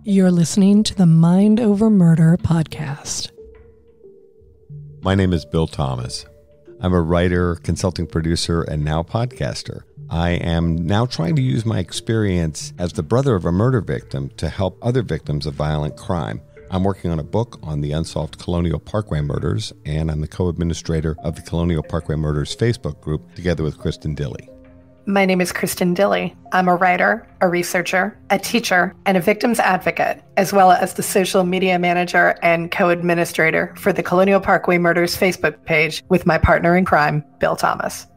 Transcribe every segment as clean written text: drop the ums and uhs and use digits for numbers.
You're listening to the Mind Over Murder podcast. My name is Bill Thomas. I'm a writer, consulting producer, and now podcaster. I am now trying to use my experience as the brother of a murder victim to help other victims of violent crime. I'm working on a book on the unsolved Colonial Parkway murders, and I'm the co-administrator of the Colonial Parkway Murders Facebook group together with Kristen Dilley. My name is Kristen Dilley. I'm a writer, a researcher, a teacher, and a victims advocate, as well as the social media manager and co-administrator for the Colonial Parkway Murders Facebook page with my partner in crime, Bill Thomas.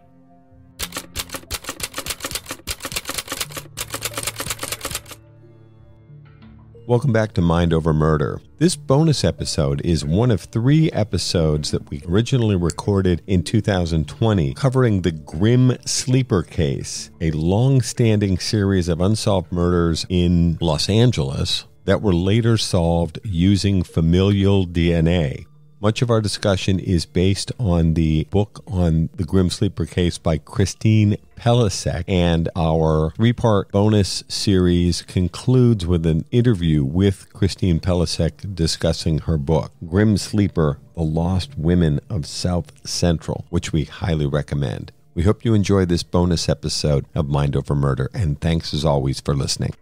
Welcome back to Mind Over Murder. This bonus episode is one of 3 episodes that we originally recorded in 2020 covering the Grim Sleeper case, a long-standing series of unsolved murders in Los Angeles that were later solved using familial DNA. Much of our discussion is based on the book on the Grim Sleeper case by Christine Pelisek, and our 3-part bonus series concludes with an interview with Christine Pelisek discussing her book, Grim Sleeper, The Lost Women of South Central, which we highly recommend. We hope you enjoy this bonus episode of Mind Over Murder, and thanks as always for listening.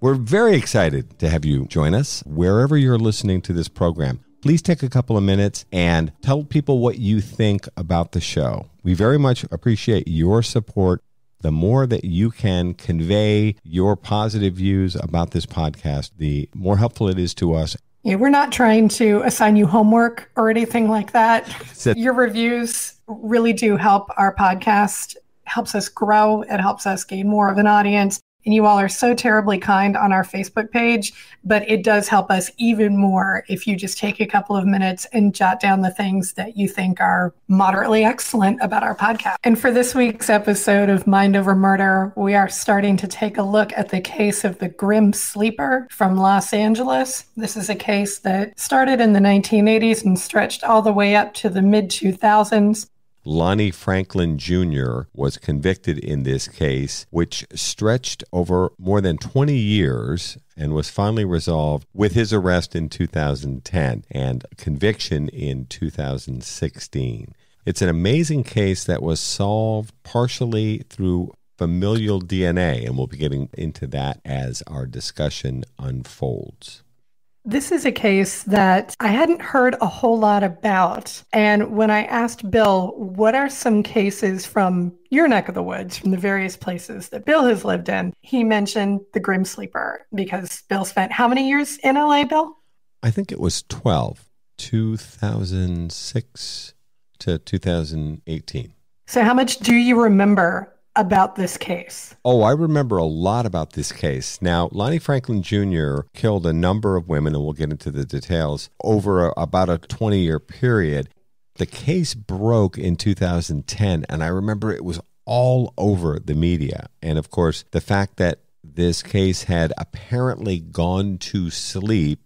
We're very excited to have you join us wherever you're listening to this program. Please take a couple of minutes and tell people what you think about the show. We very much appreciate your support. The more that you can convey your positive views about this podcast, the more helpful it is to us. Yeah, we're not trying to assign you homework or anything like that. Your reviews really do help our podcast, helps us grow, it helps us gain more of an audience. And you all are so terribly kind on our Facebook page, but it does help us even more if you just take a couple of minutes and jot down the things that you think are moderately excellent about our podcast. And for this week's episode of Mind Over Murder, we are starting to take a look at the case of the Grim Sleeper from Los Angeles. This is a case that started in the 1980s and stretched all the way up to the mid-2000s. Lonnie Franklin Jr. was convicted in this case, which stretched over more than 20 years and was finally resolved with his arrest in 2010 and conviction in 2016. It's an amazing case that was solved partially through familial DNA, and we'll be getting into that as our discussion unfolds. This is a case that I hadn't heard a whole lot about. And when I asked Bill, what are some cases from your neck of the woods, from the various places that Bill has lived in, he mentioned the Grim Sleeper because Bill spent how many years in LA, Bill? I think it was 2006 to 2018. So how much do you remember about this case? Oh, I remember a lot about this case. Now, Lonnie Franklin Jr. killed a number of women, and we'll get into the details, over about a 20-year period. The case broke in 2010, and I remember it was all over the media. And, of course, the fact that this case had apparently gone to sleep,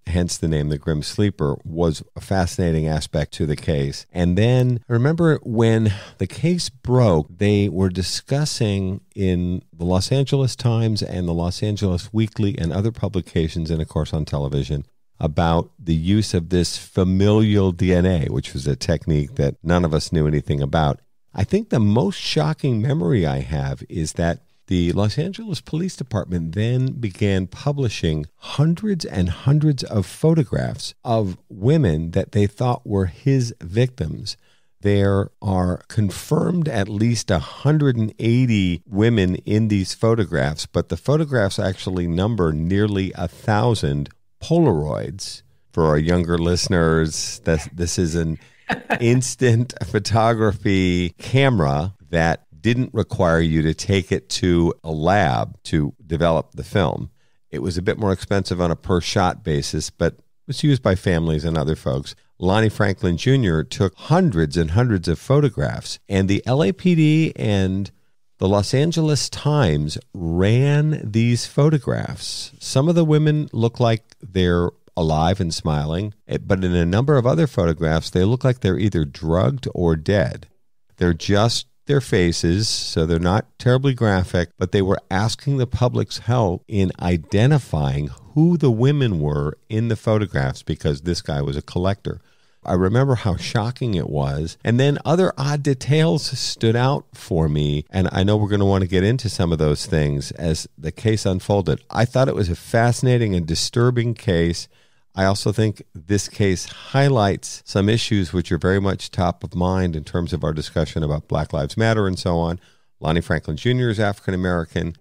hence the name The Grim Sleeper, was a fascinating aspect to the case. And then I remember when the case broke, they were discussing in the Los Angeles Times and the Los Angeles Weekly and other publications, and of course on television, about the use of this familial DNA, which was a technique that none of us knew anything about. I think the most shocking memory I have is that the Los Angeles Police Department then began publishing hundreds and hundreds of photographs of women that they thought were his victims. There are confirmed at least 180 women in these photographs, but the photographs actually number nearly 1,000 Polaroids. For our younger listeners, this is an instant photography camera that didn't require you to take it to a lab to develop the film. It was a bit more expensive on a per shot basis, but was used by families and other folks. Lonnie Franklin Jr. took hundreds and hundreds of photographs, and the LAPD and the Los Angeles Times ran these photographs. Some of the women look like they're alive and smiling, but in a number of other photographs, they look like they're either drugged or dead. They're just their faces, so they're not terribly graphic, but they were asking the public's help in identifying who the women were in the photographs because this guy was a collector. I remember how shocking it was. And then other odd details stood out for me. And I know we're going to want to get into some of those things as the case unfolded. I thought it was a fascinating and disturbing case. I also think this case highlights some issues which are very much top of mind in terms of our discussion about Black Lives Matter and so on. Lonnie Franklin Jr. is African American.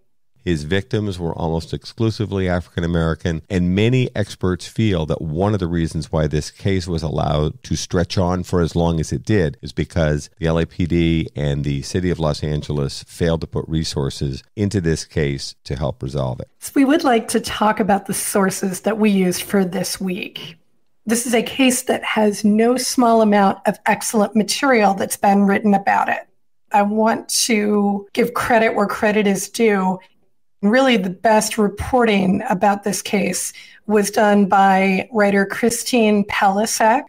His victims were almost exclusively African American, and many experts feel that one of the reasons why this case was allowed to stretch on for as long as it did is because the LAPD and the city of Los Angeles failed to put resources into this case to help resolve it. So we would like to talk about the sources that we used for this week. This is a case that has no small amount of excellent material that's been written about it. I want to give credit where credit is due. Really, the best reporting about this case was done by writer Christine Pelisek.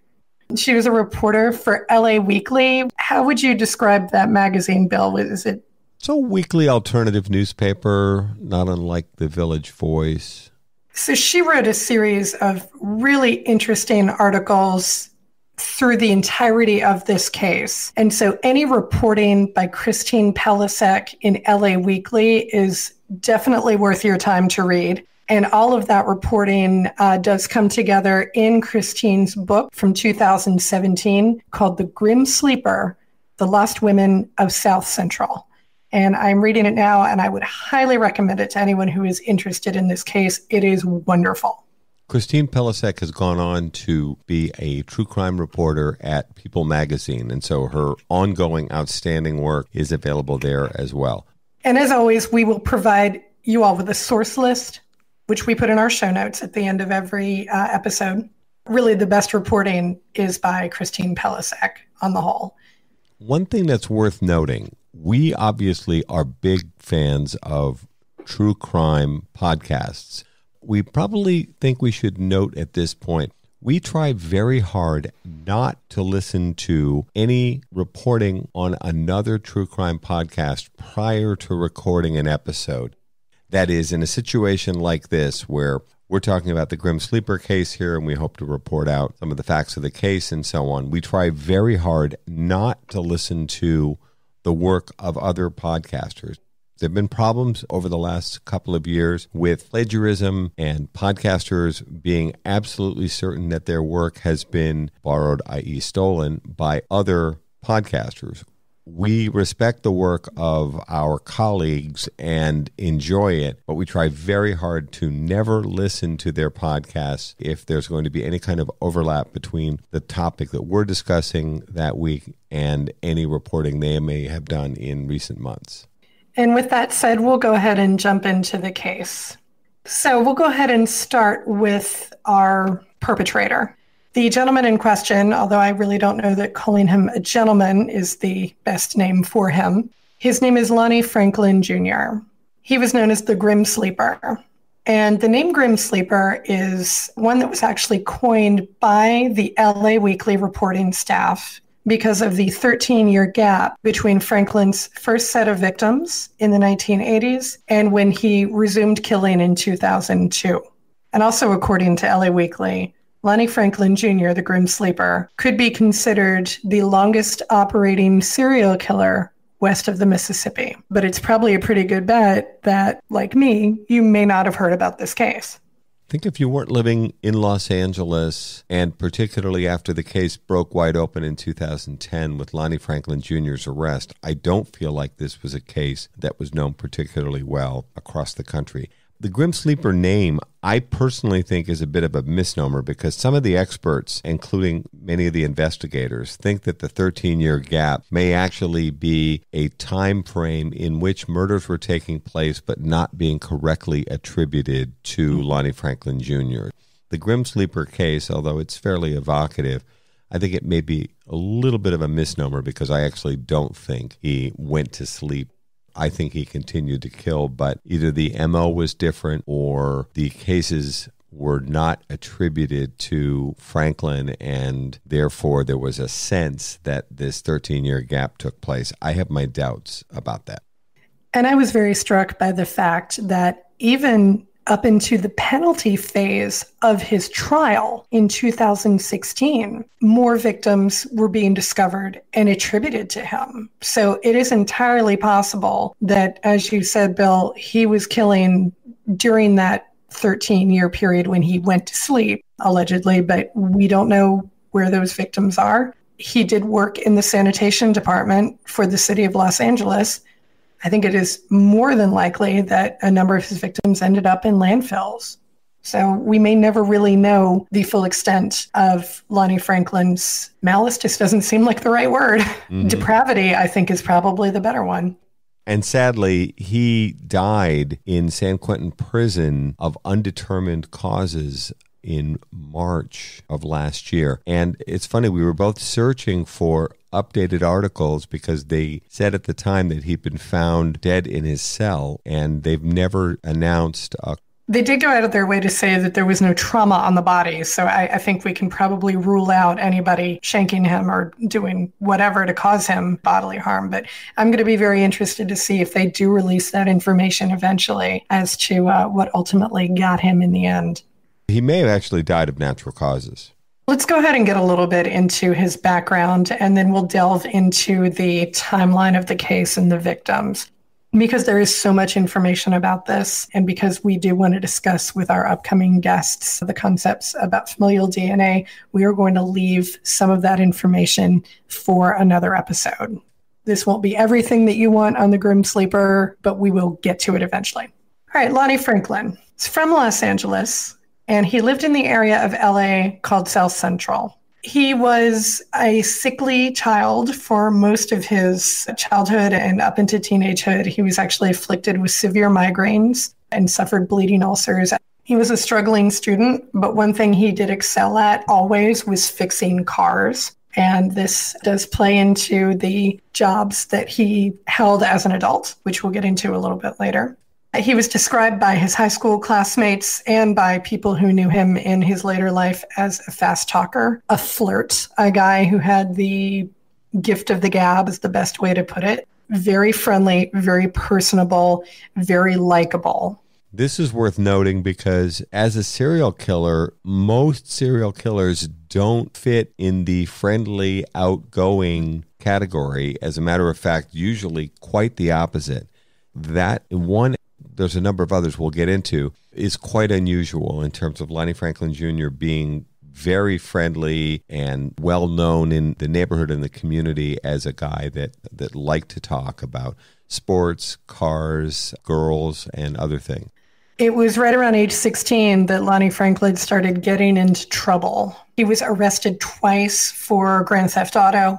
She was a reporter for LA Weekly. How would you describe that magazine, Bill? Is it? It's a weekly alternative newspaper, not unlike the Village Voice. So she wrote a series of really interesting articles through the entirety of this case. And so any reporting by Christine Pelisek in LA Weekly is definitely worth your time to read. And all of that reporting does come together in Christine's book from 2017 called The Grim Sleeper, The Lost Women of South Central. And I'm reading it now, and I would highly recommend it to anyone who is interested in this case. It is wonderful. Christine Pelisek has gone on to be a true crime reporter at People magazine, and so her ongoing outstanding work is available there as well. And as always, we will provide you all with a source list, which we put in our show notes at the end of every episode. Really, the best reporting is by Christine Pelisek on the whole. One thing that's worth noting, we obviously are big fans of true crime podcasts. We probably think we should note at this point, we try very hard not to listen to any reporting on another true crime podcast prior to recording an episode. That is, in a situation like this, where we're talking about the Grim Sleeper case here, and we hope to report out some of the facts of the case and so on. We try very hard not to listen to the work of other podcasters. There have been problems over the last couple of years with plagiarism and podcasters being absolutely certain that their work has been borrowed, i.e. stolen, by other podcasters. We respect the work of our colleagues and enjoy it, but we try very hard to never listen to their podcasts if there's going to be any kind of overlap between the topic that we're discussing that week and any reporting they may have done in recent months. And with that said, we'll go ahead and jump into the case. So we'll go ahead and start with our perpetrator. The gentleman in question, although I really don't know that calling him a gentleman is the best name for him, his name is Lonnie Franklin Jr. He was known as the Grim Sleeper. And the name Grim Sleeper is one that was actually coined by the LA Weekly reporting staff because of the 13-year gap between Franklin's first set of victims in the 1980s and when he resumed killing in 2002. And also, according to LA Weekly, Lonnie Franklin Jr., the Grim Sleeper, could be considered the longest operating serial killer west of the Mississippi. But it's probably a pretty good bet that, like me, you may not have heard about this case. I think if you weren't living in Los Angeles, and particularly after the case broke wide open in 2010 with Lonnie Franklin Jr.'s arrest, I don't feel like this was a case that was known particularly well across the country. The Grim Sleeper name, I personally think, is a bit of a misnomer because some of the experts, including many of the investigators, think that the 13-year gap may actually be a time frame in which murders were taking place but not being correctly attributed to Lonnie Franklin Jr. The Grim Sleeper case, although it's fairly evocative, I think it may be a little bit of a misnomer because I actually don't think he went to sleep. I think he continued to kill, but either the MO was different or the cases were not attributed to Franklin, and therefore there was a sense that this 13-year gap took place. I have my doubts about that. And I was very struck by the fact that even up into the penalty phase of his trial in 2016, more victims were being discovered and attributed to him. So it is entirely possible that, as you said, Bill, he was killing during that 13-year period when he went to sleep, allegedly, but we don't know where those victims are. He did work in the sanitation department for the city of Los Angeles. I think it is more than likely that a number of his victims ended up in landfills. So we may never really know the full extent of Lonnie Franklin's malice. Just doesn't seem like the right word. Mm-hmm. Depravity, I think, is probably the better one. And sadly, he died in San Quentin prison of undetermined causes in March of last year. And it's funny, we were both searching for updated articles because they said at the time that he'd been found dead in his cell, and they've never announced They did go out of their way to say that there was no trauma on the body. So I think we can probably rule out anybody shanking him or doing whatever to cause him bodily harm. But I'm going to be very interested to see if they do release that information eventually as to what ultimately got him in the end. He may have actually died of natural causes. Let's go ahead and get a little bit into his background, and then we'll delve into the timeline of the case and the victims. Because there is so much information about this, and because we do want to discuss with our upcoming guests the concepts about familial DNA, we are going to leave some of that information for another episode. This won't be everything that you want on the Grim Sleeper, but we will get to it eventually. All right, Lonnie Franklin is from Los Angeles, and he lived in the area of LA called South Central. He was a sickly child for most of his childhood and up into teenagehood. He was actually afflicted with severe migraines and suffered bleeding ulcers. He was a struggling student, but one thing he did excel at always was fixing cars. And this does play into the jobs that he held as an adult, which we'll get into a little bit later. He was described by his high school classmates and by people who knew him in his later life as a fast talker, a flirt, a guy who had the gift of the gab is the best way to put it. Very friendly, very personable, very likable. This is worth noting because as a serial killer, most serial killers don't fit in the friendly, outgoing category. As a matter of fact, usually quite the opposite. That one, there's a number of others we'll get into, is quite unusual in terms of Lonnie Franklin Jr. being very friendly and well known in the neighborhood and the community as a guy that liked to talk about sports, cars, girls, and other things. It was right around age 16 that Lonnie Franklin started getting into trouble. He was arrested twice for grand theft auto,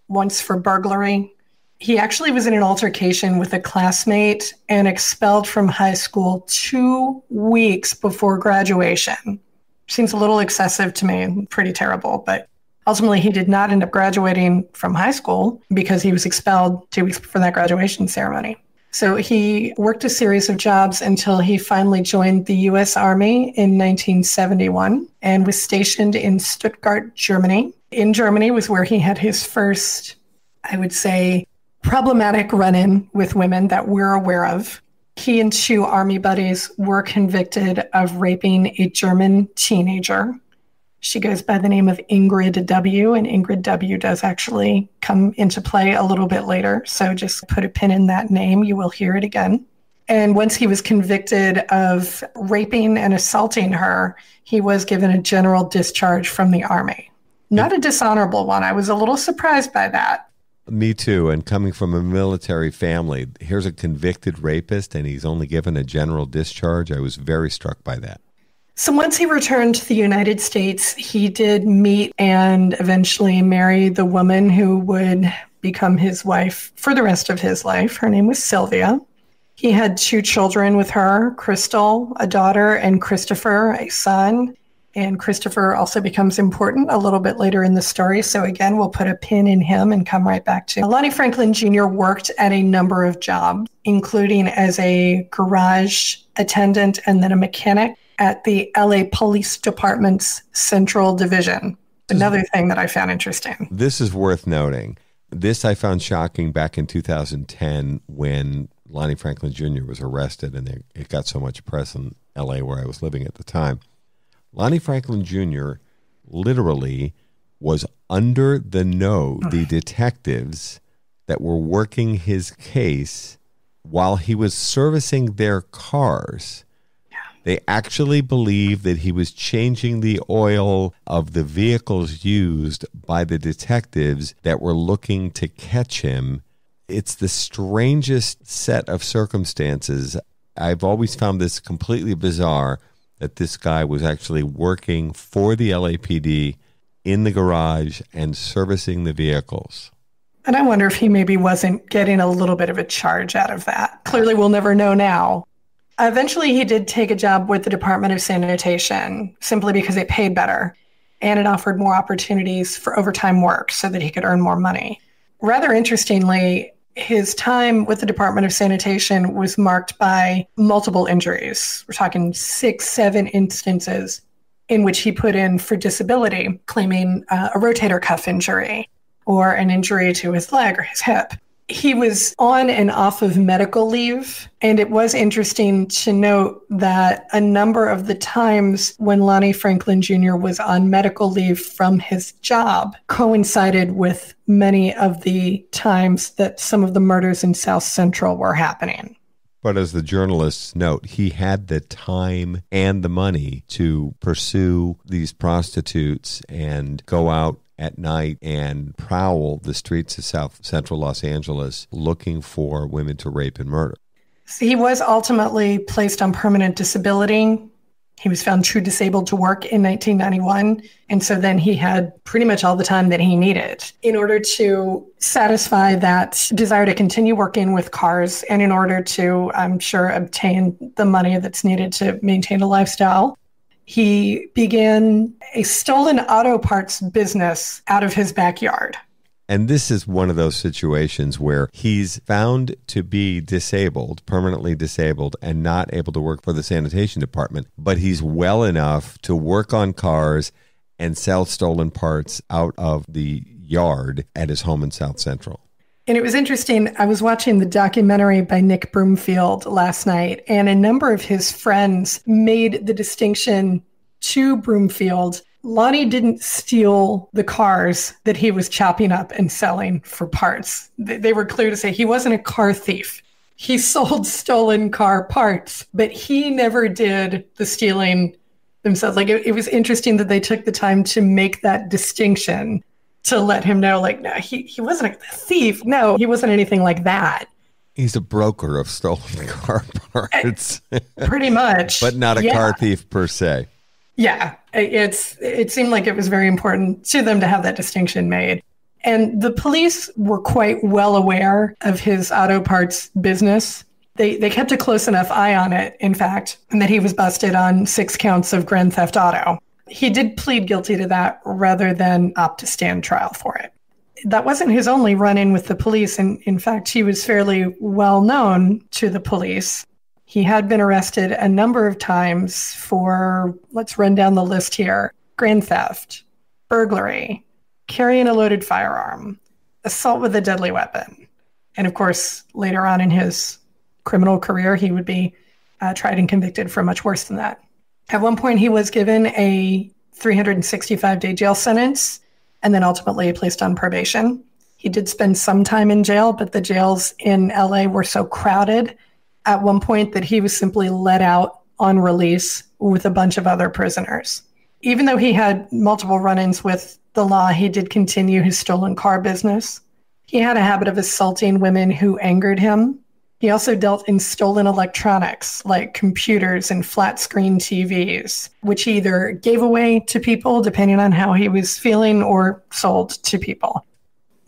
once for burglary. He actually was in an altercation with a classmate and expelled from high school 2 weeks before graduation. Seems a little excessive to me, pretty terrible, but ultimately he did not end up graduating from high school because he was expelled 2 weeks before that graduation ceremony. So he worked a series of jobs until he finally joined the U.S. Army in 1971 and was stationed in Stuttgart, Germany. In Germany was where he had his first, I would say, problematic run-in with women that we're aware of. He and 2 Army buddies were convicted of raping a German teenager. She goes by the name of Ingrid W., and Ingrid W. does actually come into play a little bit later. So just put a pin in that name. You will hear it again. And once he was convicted of raping and assaulting her, he was given a general discharge from the Army. Not a dishonorable one. I was a little surprised by that. Me too. And coming from a military family, here's a convicted rapist and he's only given a general discharge. I was very struck by that. So once he returned to the United States, he did meet and eventually marry the woman who would become his wife for the rest of his life. Her name was Sylvia. He had 2 children with her, Crystal, a daughter, and Christopher, a son. And Christopher also becomes important a little bit later in the story. So again, we'll put a pin in him and come right back to Lonnie Franklin Jr. worked at a number of jobs, including as a garage attendant and then a mechanic. at the LA Police Department's Central Division. Another thing that I found interesting. This is worth noting. This I found shocking back in 2010 when Lonnie Franklin Jr. was arrested, and it got so much press in LA where I was living at the time. Lonnie Franklin Jr. literally was under the detectives that were working his case while he was servicing their cars. They actually believed that he was changing the oil of the vehicles used by the detectives that were looking to catch him. It's the strangest set of circumstances. I've always found this completely bizarre that this guy was actually working for the LAPD in the garage and servicing the vehicles. And I wonder if he maybe wasn't getting a little bit of a charge out of that. Clearly, we'll never know now. Eventually, he did take a job with the Department of Sanitation simply because it paid better and it offered more opportunities for overtime work so that he could earn more money. Rather interestingly, his time with the Department of Sanitation was marked by multiple injuries. We're talking 6-7 instances in which he put in for disability, claiming a rotator cuff injury or an injury to his leg or his hip. He was on and off of medical leave, and it was interesting to note that a number of the times when Lonnie Franklin Jr. was on medical leave from his job coincided with many of the times that some of the murders in South Central were happening. But as the journalists note, he had the time and the money to pursue these prostitutes and go out at night and prowl the streets of South Central Los Angeles looking for women to rape and murder. So he was ultimately placed on permanent disability. He was found too disabled to work in 1991. And so then he had pretty much all the time that he needed in order to satisfy that desire to continue working with cars and in order to, I'm sure, obtain the money that's needed to maintain a lifestyle. He began a stolen auto parts business out of his backyard. And this is one of those situations where he's found to be disabled, permanently disabled, and not able to work for the sanitation department, but he's well enough to work on cars and sell stolen parts out of the yard at his home in South Central. And it was interesting. I was watching the documentary by Nick Broomfield last night, and a number of his friends made the distinction to Broomfield. Lonnie didn't steal the cars that he was chopping up and selling for parts. They were clear to say he wasn't a car thief. He sold stolen car parts, but he never did the stealing themselves. Like it was interesting that they took the time to make that distinction to let him know, like, no, he wasn't a thief. No, he wasn't anything like that. He's a broker of stolen car parts. Pretty much. But not a car thief per se. Yeah, it seemed like it was very important to them to have that distinction made. And the police were quite well aware of his auto parts business. They kept a close enough eye on it, in fact, and that he was busted on 6 counts of grand theft auto. He did plead guilty to that rather than opt to stand trial for it. That wasn't his only run-in with the police. And in fact, he was fairly well known to the police. He had been arrested a number of times for, let's run down the list here, grand theft, burglary, carrying a loaded firearm, assault with a deadly weapon. And of course, later on in his criminal career, he would be tried and convicted for much worse than that. At one point, he was given a 365-day jail sentence and then ultimately placed on probation. He did spend some time in jail, but the jails in LA were so crowded at one point that he was simply let out on release with a bunch of other prisoners. Even though he had multiple run-ins with the law, he did continue his stolen car business. He had a habit of assaulting women who angered him. He also dealt in stolen electronics like computers and flat screen TVs, which he either gave away to people depending on how he was feeling or sold to people.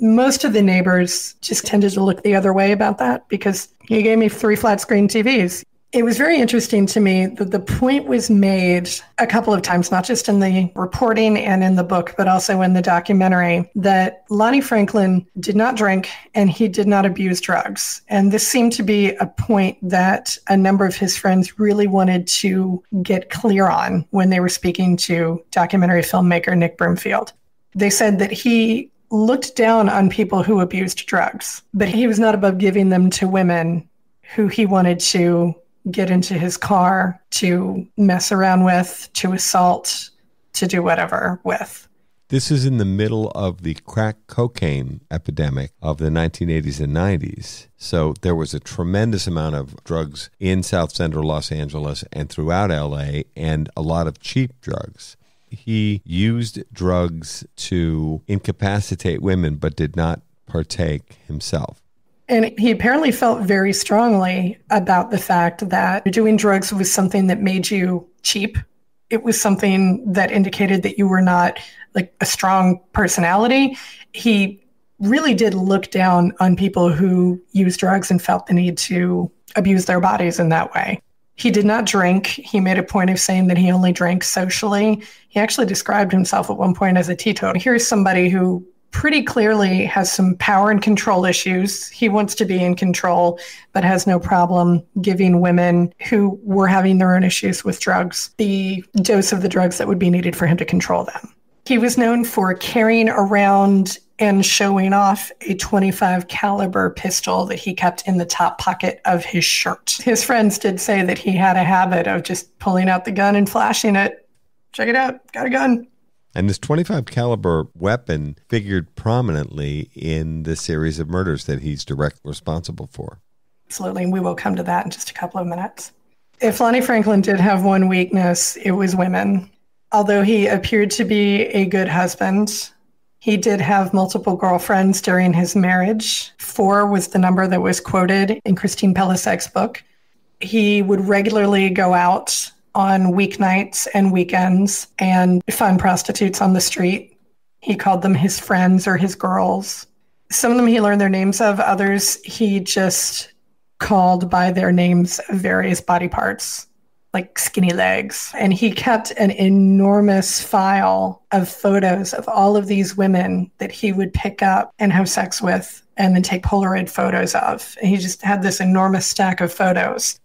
Most of the neighbors just tended to look the other way about that because he gave me 3 flat screen TVs. It was very interesting to me that the point was made a couple of times, not just in the reporting and in the book, but also in the documentary, that Lonnie Franklin did not drink and he did not abuse drugs. And this seemed to be a point that a number of his friends really wanted to get clear on when they were speaking to documentary filmmaker Nick Broomfield. They said that he looked down on people who abused drugs, but he was not above giving them to women who he wanted to get into his car, to mess around with, to assault, to do whatever with. This is in the middle of the crack cocaine epidemic of the 1980s and 90s. So there was a tremendous amount of drugs in South Central Los Angeles and throughout LA, and a lot of cheap drugs. He used drugs to incapacitate women, but did not partake himself. And he apparently felt very strongly about the fact that doing drugs was something that made you cheap. It was something that indicated that you were not like a strong personality. He really did look down on people who used drugs and felt the need to abuse their bodies in that way. He did not drink. He made a point of saying that he only drank socially. He actually described himself at one point as a teetotaler. Here's somebody who pretty clearly has some power and control issues. He wants to be in control, but has no problem giving women who were having their own issues with drugs the dose of the drugs that would be needed for him to control them. He was known for carrying around and showing off a .25 caliber pistol that he kept in the top pocket of his shirt. His friends did say that he had a habit of just pulling out the gun and flashing it. Check it out, got a gun. And this .25 caliber weapon figured prominently in the series of murders that he's directly responsible for. Absolutely, and we will come to that in just a couple of minutes. If Lonnie Franklin did have one weakness, it was women. Although he appeared to be a good husband, he did have multiple girlfriends during his marriage. 4 was the number that was quoted in Christine Pelissek's book. He would regularly go out on weeknights and weekends and find prostitutes on the street. He called them his friends or his girls. Some of them he learned their names of. Others he just called by their names of various body parts, like skinny legs. And he kept an enormous file of photos of all of these women that he would pick up and have sex with and then take Polaroid photos of. And he just had this enormous stack of photos.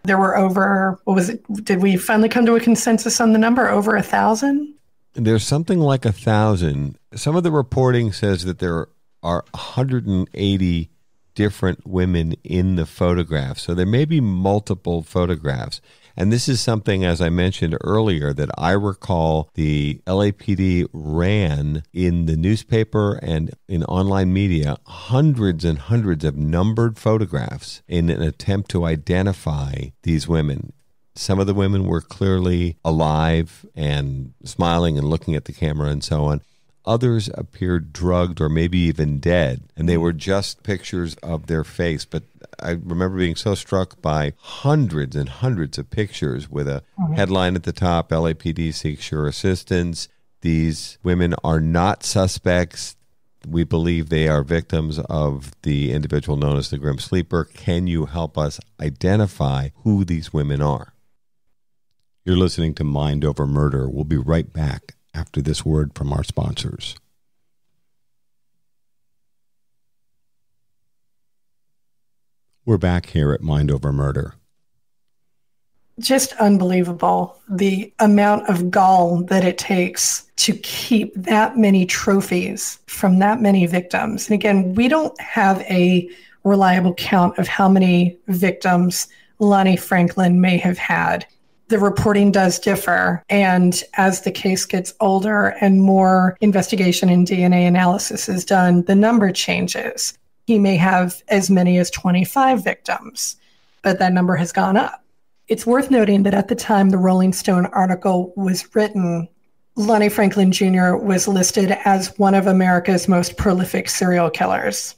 There were over, what was it? Did we finally come to a consensus on the number? Over 1,000? There's something like 1,000. Some of the reporting says that there are 180 different women in the photograph. So there may be multiple photographs. And this is something, as I mentioned earlier, that I recall the LAPD ran in the newspaper and in online media hundreds and hundreds of numbered photographs in an attempt to identify these women. Some of the women were clearly alive and smiling and looking at the camera and so on. Others appeared drugged or maybe even dead, and they were just pictures of their face. But I remember being so struck by hundreds and hundreds of pictures with a headline at the top, LAPD seeks your assistance. These women are not suspects. We believe they are victims of the individual known as the Grim Sleeper. Can you help us identify who these women are? You're listening to Mind Over Murder. We'll be right back after this word from our sponsors. We're back here at Mind Over Murder. Just unbelievable, the amount of gall that it takes to keep that many trophies from that many victims. And again, we don't have a reliable count of how many victims Lonnie Franklin may have had. The reporting does differ, and as the case gets older and more investigation and DNA analysis is done, the number changes. He may have as many as 25 victims, but that number has gone up. It's worth noting that at the time the Rolling Stone article was written, Lonnie Franklin Jr. was listed as one of America's most prolific serial killers.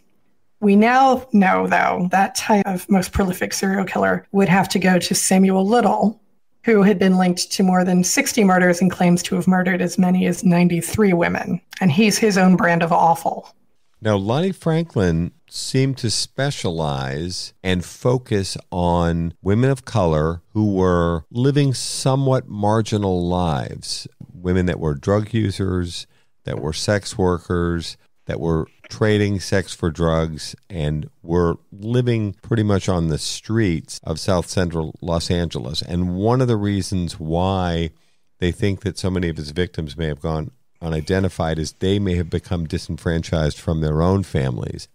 We now know, though, that type of most prolific serial killer would have to go to Samuel Little, who had been linked to more than 60 murders and claims to have murdered as many as 93 women. And he's his own brand of awful. Now, Lonnie Franklin seemed to specialize and focus on women of color who were living somewhat marginal lives, women that were drug users, that were sex workers, that were trading sex for drugs, and were living pretty much on the streets of South Central Los Angeles. And one of the reasons why they think that so many of his victims may have gone unidentified is they may have become disenfranchised from their own families.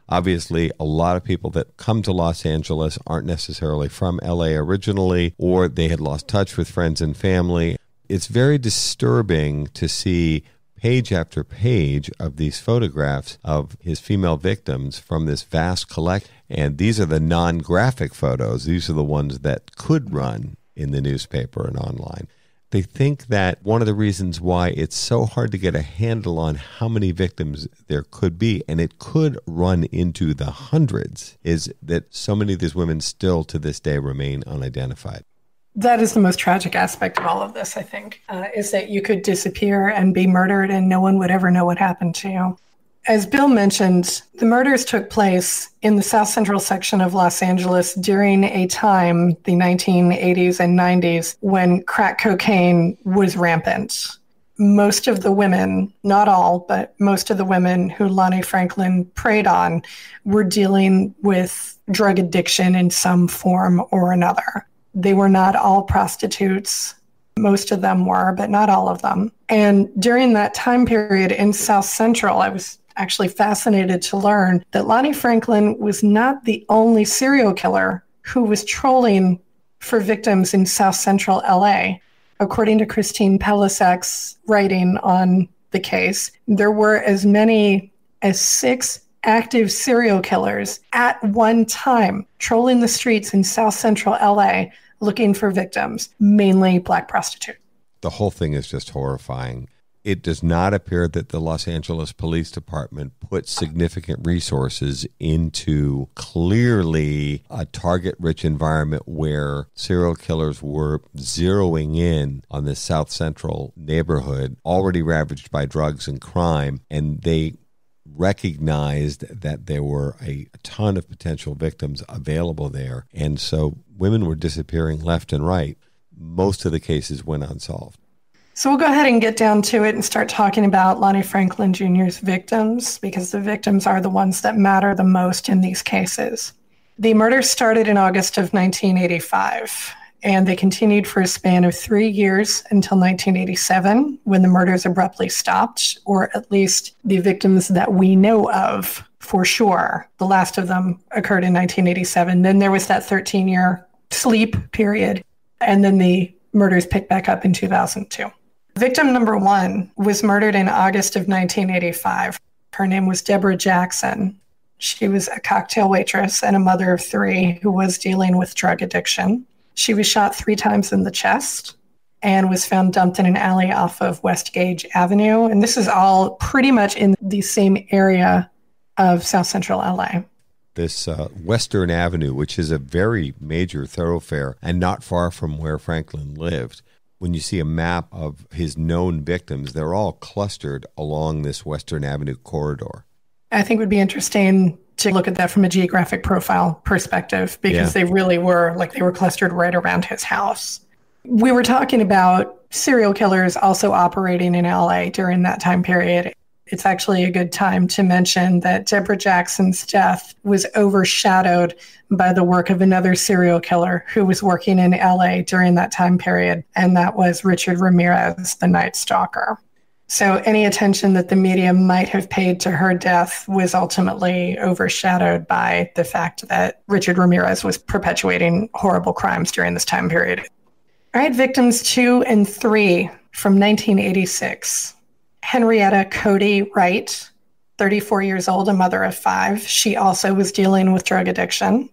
Obviously, a lot of people that come to Los Angeles aren't necessarily from LA originally, or they had lost touch with friends and family. It's very disturbing to see page after page of these photographs of his female victims from this vast collection. And these are the non-graphic photos. These are the ones that could run in the newspaper and online. They think that one of the reasons why it's so hard to get a handle on how many victims there could be, and it could run into the hundreds, is that so many of these women still to this day remain unidentified. That is the most tragic aspect of all of this, I think, is that you could disappear and be murdered and no one would ever know what happened to you. As Bill mentioned, the murders took place in the South Central section of Los Angeles during a time, the 1980s and 90s, when crack cocaine was rampant. Most of the women, not all, but most of the women who Lonnie Franklin preyed on were dealing with drug addiction in some form or another. They were not all prostitutes. Most of them were, but not all of them. And during that time period in South Central, I was actually fascinated to learn that Lonnie Franklin was not the only serial killer who was trolling for victims in South Central LA. According to Christine Pelisak's writing on the case, there were as many as 6 active serial killers at one time trolling the streets in South Central LA looking for victims, mainly Black prostitutes. The whole thing is just horrifying. It does not appear that the Los Angeles Police Department put significant resources into clearly a target-rich environment where serial killers were zeroing in on this South Central neighborhood, already ravaged by drugs and crime, and they recognized that there were a ton of potential victims available there. And so women were disappearing left and right. Most of the cases went unsolved. So we'll go ahead and get down to it and start talking about Lonnie Franklin Jr.'s victims, because the victims are the ones that matter the most in these cases. The murders started in August of 1985, and they continued for a span of 3 years until 1987, when the murders abruptly stopped, or at least the victims that we know of for sure. The last of them occurred in 1987. Then there was that 13-year sleep period, and then the murders picked back up in 2002. Victim number 1 was murdered in August of 1985. Her name was Deborah Jackson. She was a cocktail waitress and a mother of 3 who was dealing with drug addiction. She was shot 3 times in the chest and was found dumped in an alley off of West Gage Avenue. And this is all pretty much in the same area of South Central LA. This Western Avenue, which is a very major thoroughfare and not far from where Franklin lived. When you see a map of his known victims, they're all clustered along this Western Avenue corridor. I think it would be interesting to look at that from a geographic profile perspective, because they really were, like, they were clustered right around his house. We were talking about serial killers also operating in LA during that time period. It's actually a good time to mention that Deborah Jackson's death was overshadowed by the work of another serial killer who was working in LA during that time period, and that was Richard Ramirez, the Night Stalker. So any attention that the media might have paid to her death was ultimately overshadowed by the fact that Richard Ramirez was perpetuating horrible crimes during this time period. All right, victims 2 and 3 from 1986. Henrietta Cody Wright, 34 years old, a mother of 5. She also was dealing with drug addiction.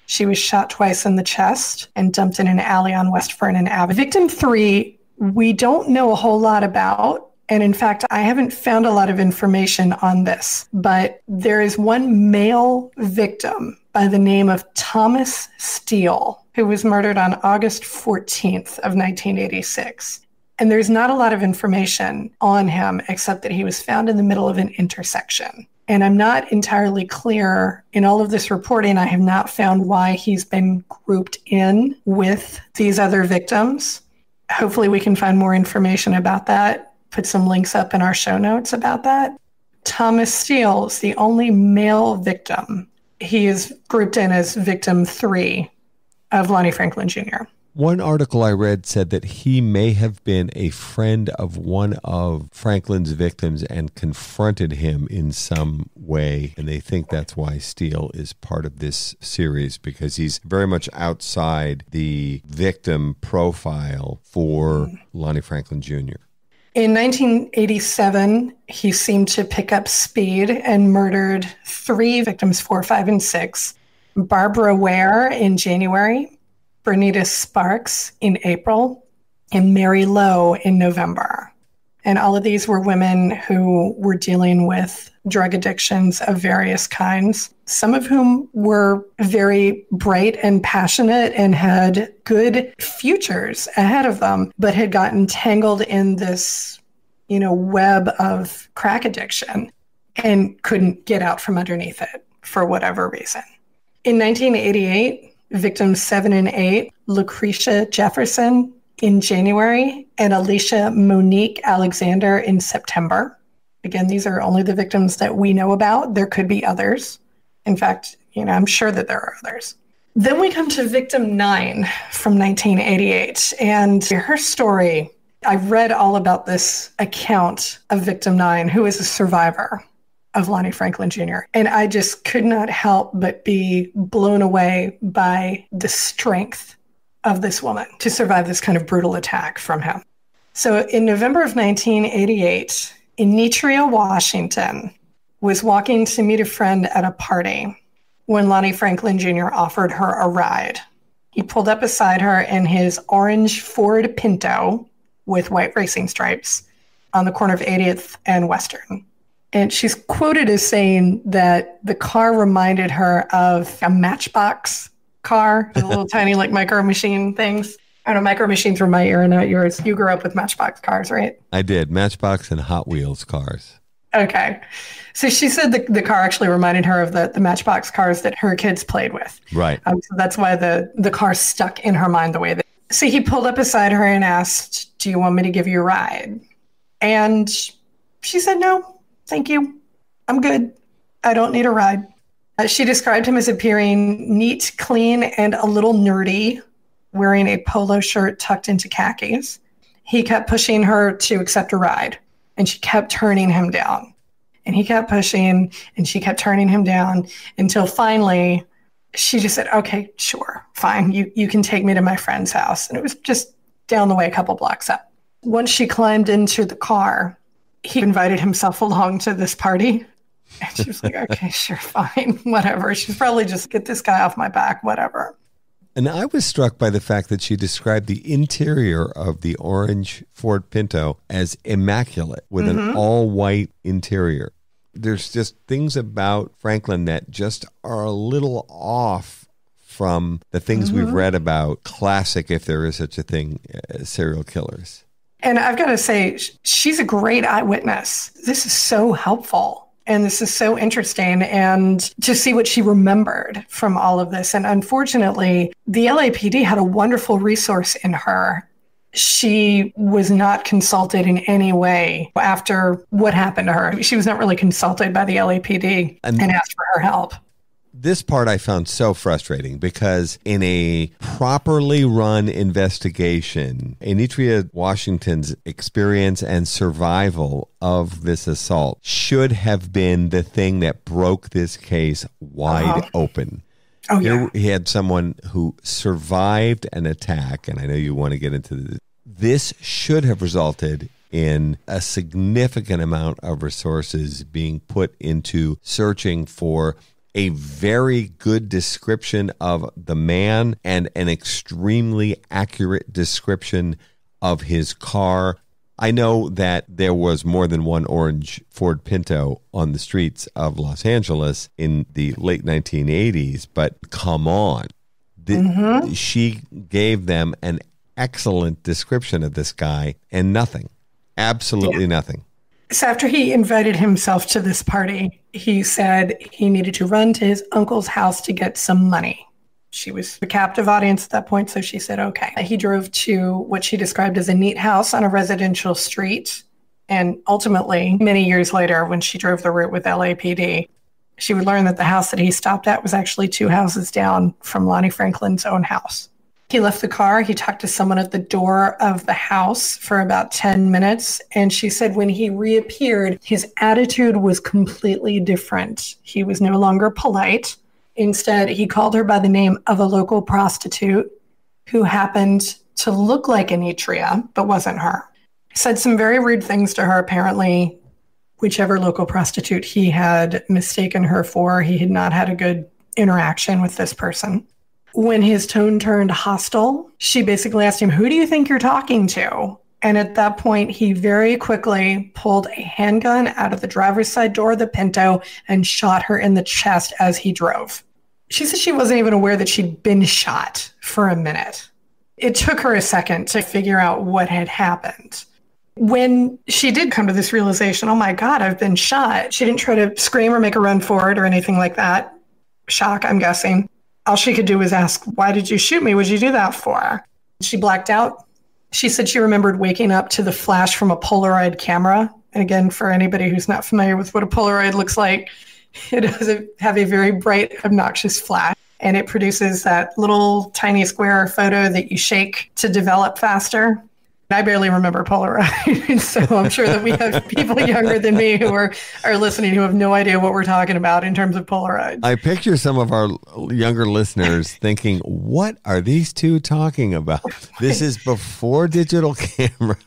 She was shot twice in the chest and dumped in an alley on West Vernon Avenue. Victim 3, we don't know a whole lot about. And in fact, I haven't found a lot of information on this, but there is one male victim by the name of Thomas Steele, who was murdered on August 14th of 1986. And there's not a lot of information on him except that he was found in the middle of an intersection. And I'm not entirely clear in all of this reporting. I have not found why he's been grouped in with these other victims. Hopefully we can find more information about that. Put some links up in our show notes about that. Thomas Steele is the only male victim. He is grouped in as victim 3 of Lonnie Franklin Jr. One article I read said that he may have been a friend of one of Franklin's victims and confronted him in some way. And they think that's why Steele is part of this series, because he's very much outside the victim profile for Lonnie Franklin Jr. In 1987, he seemed to pick up speed and murdered 3 victims, 4, 5, and 6. Barbara Ware in January, Bernita Sparks in April, and Mary Lowe in November. And all of these were women who were dealing with drug addictions of various kinds, some of whom were very bright and passionate and had good futures ahead of them, but had gotten tangled in this, web of crack addiction and couldn't get out from underneath it for whatever reason. In 1988, victims 7 and 8, Lucretia Jefferson in January and Alicia Monique Alexander in September. Again, these are only the victims that we know about. There could be others. In fact, I'm sure that there are others. Then we come to victim 9 from 1988. And her story, I read all about this account of victim 9, who is a survivor of Lonnie Franklin Jr. And I just could not help but be blown away by the strength of this woman to survive this kind of brutal attack from him. So in November of 1988, Enitria Washington was walking to meet a friend at a party when Lonnie Franklin Jr. offered her a ride. He pulled up beside her in his orange Ford Pinto with white racing stripes on the corner of 80th and Western. And she's quoted as saying that the car reminded her of a Matchbox car, the little tiny micro machine things. I don't know, micro machines were my era, not yours. You grew up with Matchbox cars, right? I did. Matchbox and Hot Wheels cars. Okay. So she said the car actually reminded her of the Matchbox cars that her kids played with. Right. So that's why the car stuck in her mind the way that. So he pulled up beside her and asked, "Do you want me to give you a ride?" And she said, "No. Thank you. I'm good. I don't need a ride." She described him as appearing neat, clean, and a little nerdy, wearing a polo shirt tucked into khakis. He kept pushing her to accept a ride, and she kept turning him down. And he kept pushing, and she kept turning him down until finally she just said, "Okay, sure, fine. You can take me to my friend's house." And it was just down the way, a couple blocks up. Once she climbed into the car, he invited himself along to this party. And she was like, "Okay, sure, fine, whatever." She's probably just, "Get this guy off my back, whatever." And I was struck by the fact that she described the interior of the orange Ford Pinto as immaculate with an all-white interior. There's just things about Franklin that just are a little off from the things we've read about classic, if there is such a thing, serial killers. And I've got to say, she's a great eyewitness. This is so helpful. And this is so interesting. And to see what she remembered from all of this. And unfortunately, the LAPD had a wonderful resource in her. She was not consulted in any way after what happened to her. She was not really consulted by the LAPD and asked for her help. This part I found so frustrating because in a properly run investigation, Enitria Washington's experience and survival of this assault should have been the thing that broke this case wide open. Oh, yeah. Here he had someone who survived an attack, and I know you want to get into this. This should have resulted in a significant amount of resources being put into searching for a very good description of the man and an extremely accurate description of his car. I know that there was more than one orange Ford Pinto on the streets of Los Angeles in the late 1980s, but come on. She gave them an excellent description of this guy and nothing. Absolutely nothing. So after he invited himself to this party, he said he needed to run to his uncle's house to get some money. She was a captive audience at that point, so she said, okay. He drove to what she described as a neat house on a residential street. And ultimately, many years later, when she drove the route with LAPD, she would learn that the house that he stopped at was actually 2 houses down from Lonnie Franklin's own house. He left the car. He talked to someone at the door of the house for about 10 minutes. And she said when he reappeared, his attitude was completely different. He was no longer polite. Instead, he called her by the name of a local prostitute who happened to look like Anitria, but wasn't her. Said some very rude things to her, apparently. Whichever local prostitute he had mistaken her for, he had not had a good interaction with this person. When his tone turned hostile, she basically asked him, who do you think you're talking to? And at that point, he very quickly pulled a handgun out of the driver's side door of the Pinto and shot her in the chest as he drove. She said she wasn't even aware that she'd been shot for a minute. It took her a second to figure out what had happened. When she did come to this realization, oh my God, I've been shot, she didn't try to scream or make a run for it or anything like that. Shock, I'm guessing. All she could do was ask, why did you shoot me? What did you do that for? She blacked out. She said she remembered waking up to the flash from a Polaroid camera. And again, for anybody who's not familiar with what a Polaroid looks like, it does have a very bright, obnoxious flash. And it produces that little tiny square photo that you shake to develop faster. I barely remember Polaroid, so I'm sure that we have people younger than me who are listening who have no idea what we're talking about in terms of Polaroid. I picture some of our younger listeners thinking, what are these two talking about? This is before digital camera,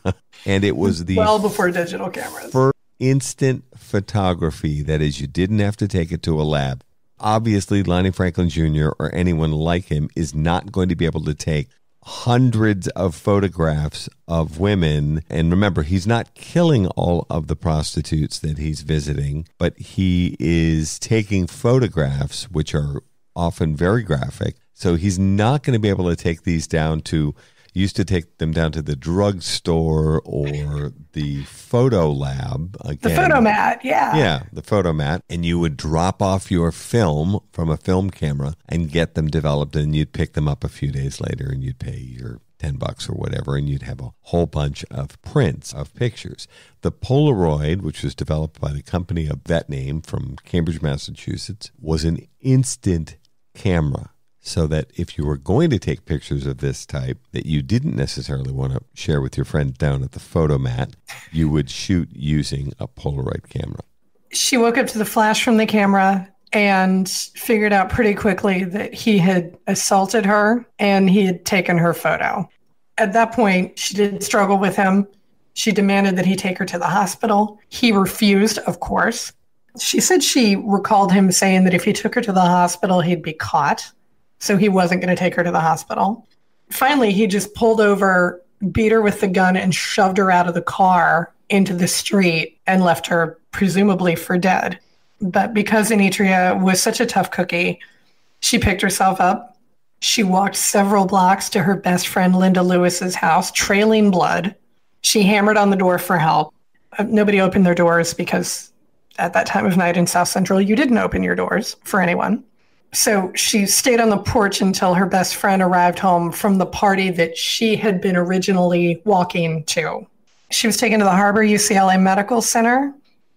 and it was the well before digital cameras. For instant photography, that is, you didn't have to take it to a lab. Obviously, Lonnie Franklin Jr. or anyone like him is not going to be able to take hundreds of photographs of women. And remember, he's not killing all of the prostitutes that he's visiting, but he is taking photographs, which are often very graphic. So he's not going to be able to take these down to, used to take them down to the drugstore or the photo lab. Again, the photomat, yeah. Yeah, the photomat. And you would drop off your film from a film camera and get them developed, and you'd pick them up a few days later and you'd pay your $10 or whatever, and you'd have a whole bunch of prints of pictures. The Polaroid, which was developed by the company of that name from Cambridge, Massachusetts, was an instant camera. So that if you were going to take pictures of this type that you didn't necessarily want to share with your friend down at the photomat, you would shoot using a Polaroid camera. She woke up to the flash from the camera and figured out pretty quickly that he had assaulted her and he had taken her photo. At that point, she did struggle with him. She demanded that he take her to the hospital. He refused, of course. She said she recalled him saying that if he took her to the hospital, he'd be caught. So he wasn't going to take her to the hospital. Finally, he just pulled over, beat her with the gun, and shoved her out of the car into the street and left her presumably for dead. But because Anitria was such a tough cookie, she picked herself up. She walked several blocks to her best friend Linda Lewis's house, trailing blood. She hammered on the door for help. Nobody opened their doors because at that time of night in South Central, you didn't open your doors for anyone. So she stayed on the porch until her best friend arrived home from the party that she had been originally walking to. She was taken to the Harbor UCLA Medical Center.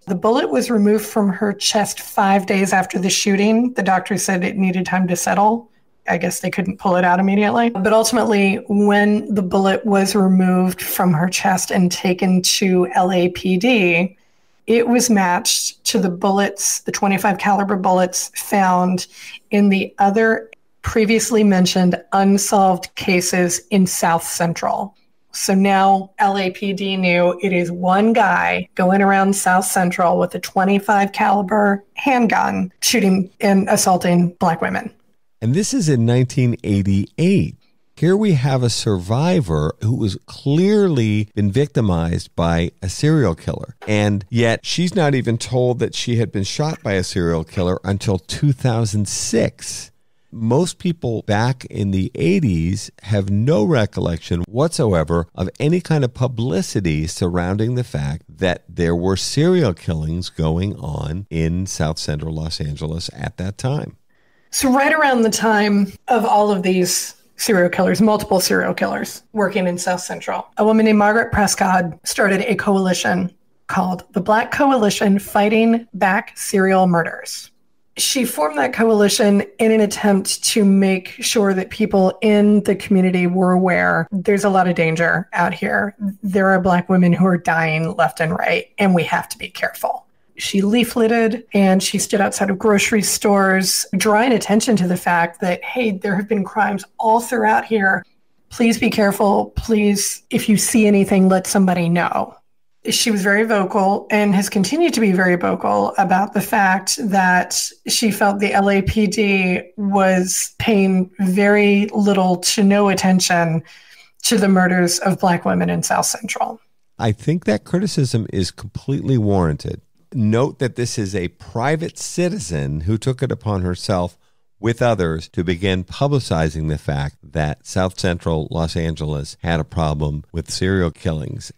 The bullet was removed from her chest 5 days after the shooting. The doctor said it needed time to settle. I guess they couldn't pull it out immediately. But ultimately, when the bullet was removed from her chest and taken to LAPD, it was matched to the bullets, the .25 caliber bullets found in the other previously mentioned unsolved cases in South Central. So now LAPD knew it is one guy going around South Central with a .25 caliber handgun shooting and assaulting Black women. And this is in 1988. Here we have a survivor who was clearly been victimized by a serial killer. And yet she's not even told that she had been shot by a serial killer until 2006. most people back in the 80s have no recollection whatsoever of any kind of publicity surrounding the fact that there were serial killings going on in South Central Los Angeles at that time. So right around the time of all of these serial killers, multiple serial killers working in South Central, a woman named Margaret Prescott started a coalition called the Black Coalition Fighting Back Serial Murders. She formed that coalition in an attempt to make sure that people in the community were aware there's a lot of danger out here. There are Black women who are dying left and right, and we have to be careful. She leafleted and she stood outside of grocery stores, drawing attention to the fact that, hey, there have been crimes all throughout here. Please be careful. Please, if you see anything, let somebody know. She was very vocal and has continued to be very vocal about the fact that she felt the LAPD was paying very little to no attention to the murders of Black women in South Central. I think that criticism is completely warranted. Note that this is a private citizen who took it upon herself with others to begin publicizing the fact that South Central Los Angeles had a problem with serial killings.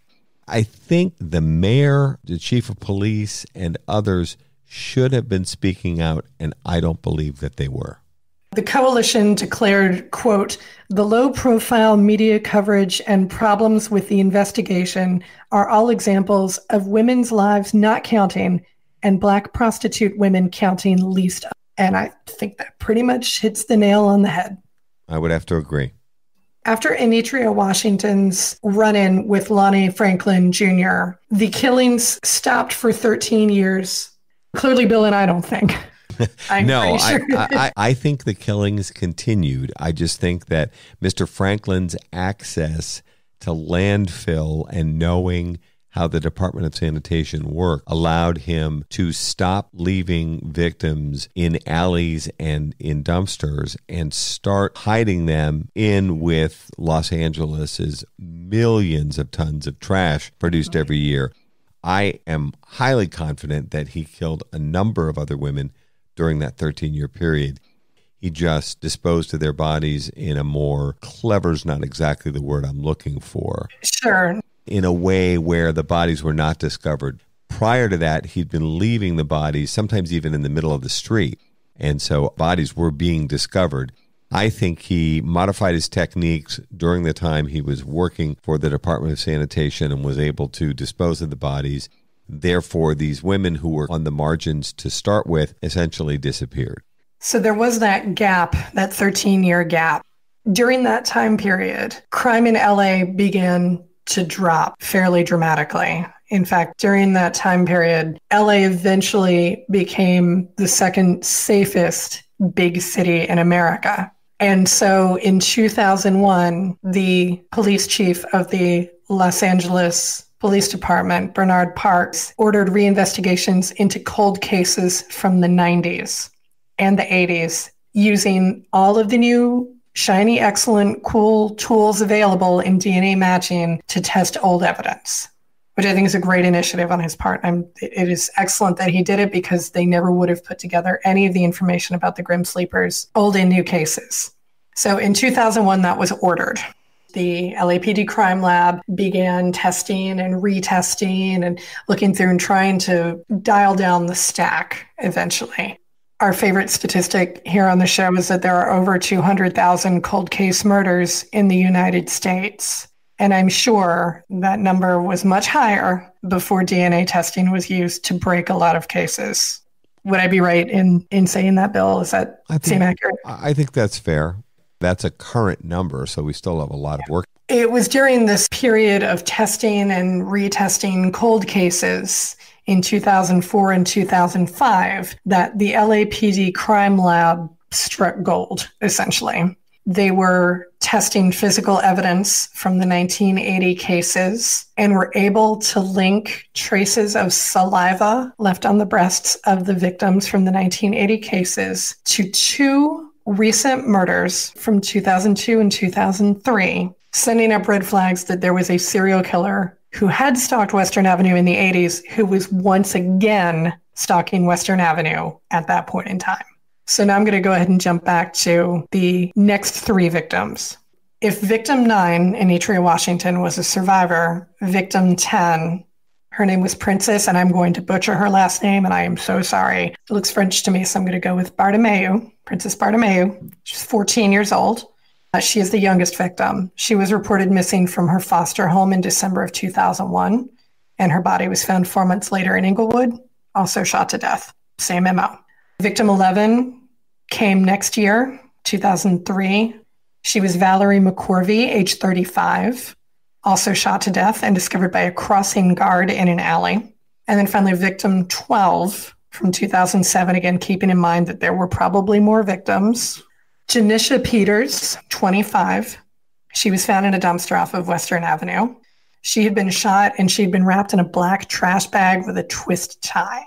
I think the mayor, the chief of police, and others should have been speaking out, and I don't believe that they were. The coalition declared, quote, "The low-profile media coverage and problems with the investigation are all examples of women's lives not counting and Black prostitute women counting least." And I think that pretty much hits the nail on the head. I would have to agree. After Anitria Washington's run-in with Lonnie Franklin Jr., the killings stopped for 13 years. Clearly, Bill and I don't think. No, sure. I think the killings continued. I just think that Mr. Franklin's access to landfill and knowing how the Department of Sanitation worked allowed him to stop leaving victims in alleys and in dumpsters and start hiding them in with Los Angeles's millions of tons of trash produced every year. I am highly confident that he killed a number of other women during that 13-year period. He just disposed of their bodies in a more, clever's not exactly the word I'm looking for. Sure. In a way where the bodies were not discovered. Prior to that, he'd been leaving the bodies, sometimes even in the middle of the street. And so bodies were being discovered. I think he modified his techniques during the time he was working for the Department of Sanitation and was able to dispose of the bodies. Therefore, these women who were on the margins to start with essentially disappeared. So there was that gap, that 13-year gap. During that time period, crime in LA began to drop fairly dramatically. In fact, during that time period, LA eventually became the second safest big city in America. And so in 2001, the police chief of the Los Angeles Police Department, Bernard Parks, ordered reinvestigations into cold cases from the 90s and the 80s using all of the new shiny, excellent, cool tools available in DNA matching to test old evidence, which I think is a great initiative on his part. It is excellent that he did it because they never would have put together any of the information about the Grim Sleepers, old and new cases. So in 2001, that was ordered. The LAPD crime lab began testing and retesting and looking through and trying to dial down the stack eventually. Our favorite statistic here on the show is that there are over 200,000 cold case murders in the United States. And I'm sure that number was much higher before DNA testing was used to break a lot of cases. Would I be right in saying that, Bill? Does that seem accurate? I think that's fair. That's a current number, so we still have a lot of work. It was during this period of testing and retesting cold cases in 2004 and 2005 that the LAPD crime lab struck gold, essentially. They were testing physical evidence from the 1980 cases and were able to link traces of saliva left on the breasts of the victims from the 1980 cases to two recent murders from 2002 and 2003, sending up red flags that there was a serial killer who had stalked Western Avenue in the 80s who was once again stalking Western Avenue at that point in time. So now I'm going to go ahead and jump back to the next 3 victims. If victim 9, Anitria Washington, was a survivor, victim 10, her name was Princess, and I'm going to butcher her last name, and I am so sorry. It looks French to me, so I'm going to go with Bartomeu, Princess Bartomeu. She's 14 years old. She is the youngest victim. She was reported missing from her foster home in December of 2001, and her body was found 4 months later in Inglewood, also shot to death. Same MO. Victim 11 came next year, 2003. She was Valerie McCorvey, age 35. Also shot to death and discovered by a crossing guard in an alley. And then finally, victim 12 from 2007, again, keeping in mind that there were probably more victims. Janisha Peters, 25. She was found in a dumpster off of Western Avenue. She had been shot and she'd been wrapped in a black trash bag with a twist tie.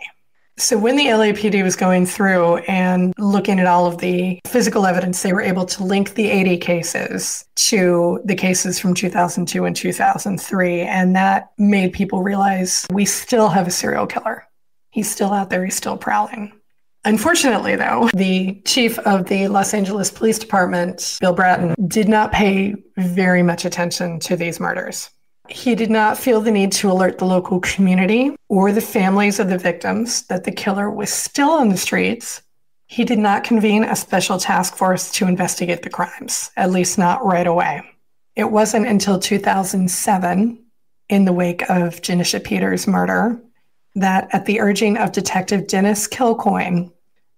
So when the LAPD was going through and looking at all of the physical evidence, they were able to link the 80 cases to the cases from 2002 and 2003. And that made people realize we still have a serial killer. He's still out there. He's still prowling. Unfortunately, though, the chief of the Los Angeles Police Department, Bill Bratton, did not pay very much attention to these murders. He did not feel the need to alert the local community or the families of the victims that the killer was still on the streets. He did not convene a special task force to investigate the crimes, at least not right away. It wasn't until 2007, in the wake of Janisha Peters' murder, that at the urging of Detective Dennis Kilcoyne,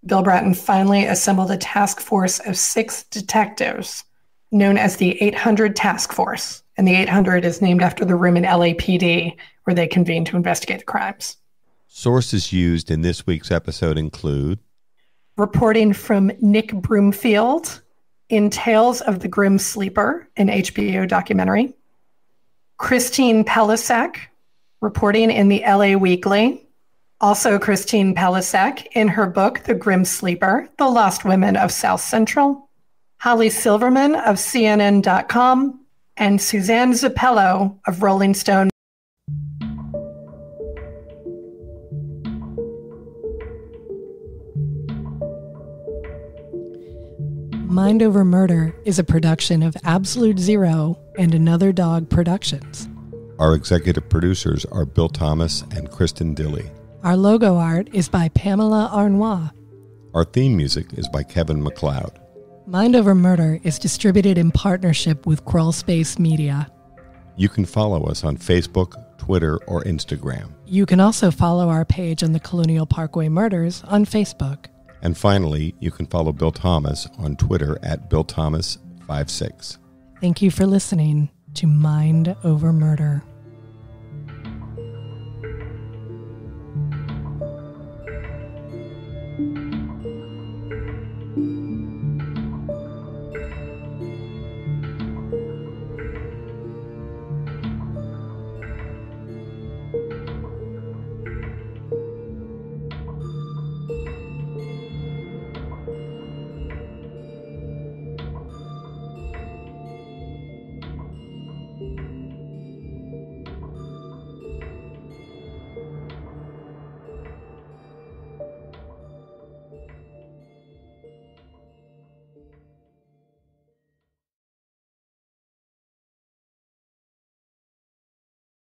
Bill Bratton finally assembled a task force of 6 detectives known as the 800 Task Force. And the 800 is named after the room in LAPD where they convened to investigate the crimes. Sources used in this week's episode include reporting from Nick Broomfield in Tales of the Grim Sleeper, an HBO documentary. Christine Pelisek reporting in the LA Weekly. Also Christine Pelisek in her book, The Grim Sleeper, The Lost Women of South Central. Holly Silverman of CNN.com. And Suzanne Zappello of Rolling Stone. Mind Over Murder is a production of Absolute Zero and Another Dog Productions. Our executive producers are Bill Thomas and Kristen Dilley. Our logo art is by Pamela Arnois. Our theme music is by Kevin MacLeod. Mind Over Murder is distributed in partnership with Crawl Space Media. You can follow us on Facebook, Twitter, or Instagram. You can also follow our page on the Colonial Parkway Murders on Facebook. And finally, you can follow Bill Thomas on Twitter at BillThomas56. Thank you for listening to Mind Over Murder.